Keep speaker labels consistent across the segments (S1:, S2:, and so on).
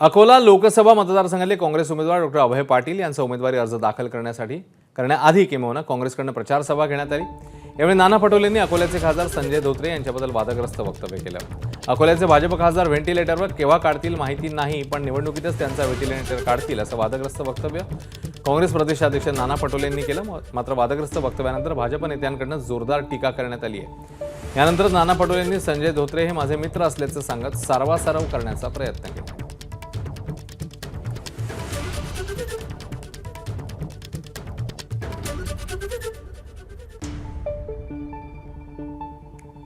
S1: अकोला लोकसभा मतदारसंघातले काँग्रेस उमेदवार डॉक्टर अभय पाटील यांचा उमेदवारी अर्ज दाखल करण्याआधी किंबहुना काँग्रेसकडून प्रचार सभा घेण्यात आली। यावेळी नाना पटोलेंनी अकोल्याचे खासदार संजय धोत्रे यांच्याबद्दल वादग्रस्त वक्तव्य केलं। अकोल्याचे भाजप खासदार व्हेंटिलेटरवर केव्हा काढतील माहिती नाही, पण निवडणुकीतच त्यांचा व्हेंटिलेटर काढतील असं वादग्रस्त वक्तव्य काँग्रेस प्रदेशाध्यक्ष नाना पटोलेंनी केलं। मात्र वादग्रस्त वक्तव्यानंतर भाजप नेत्यांकडून जोरदार टीका करण्यात आली आहे। यानंतर नाना पटोलेंनी संजय धोत्रे हे माझे मित्र असल्याचं सांगत सारवासारव करण्याचा प्रयत्न केला।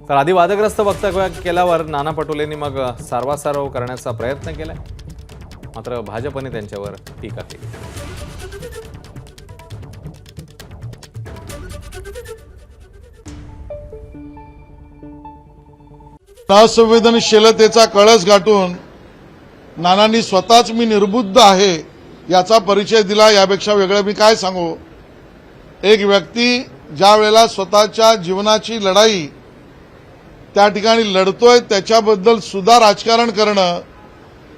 S1: तर आधी वादग्रस्त वक्तव्य केल्यावर नाना पटोलेंनी मग सारवासारव करण्याचा प्रयत्न केलाय, मात्र भाजपने त्यांच्यावर टीका केली।
S2: असंवेदनशीलतेचा कळस गाठून नानांनी स्वतःच मी निर्बुद्ध आहे याचा परिचय दिला। यापेक्षा वेगळं मी काय सांगू। एक व्यक्ती ज्या वेळेला स्वतःच्या जीवनाची लढाई त्या ठिकाणी लढतोय त्याच्याबद्दल सुद्धा राजकारण करणं,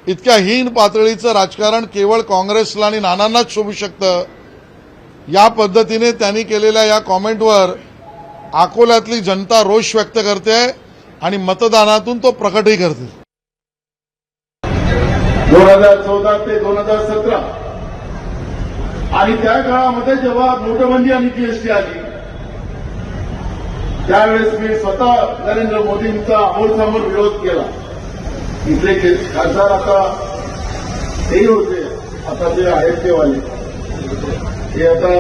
S2: इतक्या हीन पातळीचं राजकारण केवळ काँग्रेसला आणि नानांनाच शोभू शकतं। या पद्धतीने त्यांनी केलेल्या या कॉमेंटवर अकोल्यातली जनता रोष व्यक्त करते आणि मतदानातून तो प्रकटही करते।
S3: 2014 ते 2017 आणि त्या काळामध्ये जेव्हा नोटबंदी आणि जीएसटी आली त्यावेळेस मी स्वतः नरेंद्र मोदींचा आमोरसामोर विरोध केला। इथले खासदार आता तेही होते, आता ते आहेत ते वाले, हे आता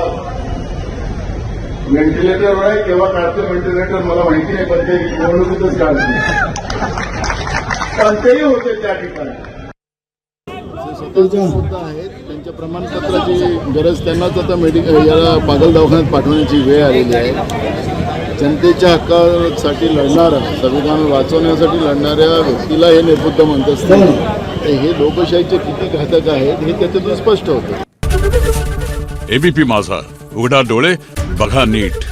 S3: व्हेंटिलेटरवर आहे। केव्हा काढते व्हेंटिलेटर मला माहिती नाही, पण ते निवडणुकीतच काढते, पण तेही होते त्या ठिकाणी।
S4: स्वतः आहेत त्यांच्या प्रमाणपत्राची गरज त्यांनाच आता याला पागल दवाखान्यात पाठवण्याची वेळ आलेली आहे। जनतेच्या हक्कासाठी लढणारा, संविधान वाचवण्यासाठी लढणाऱ्या व्यक्तीला हे निर्बुद्ध म्हणत असताना हे लोकशाहीचे किती घातक आहेत हे त्याच्यातून स्पष्ट होतं।
S5: एबीपी माझा, उघडा डोळे बघा नीट।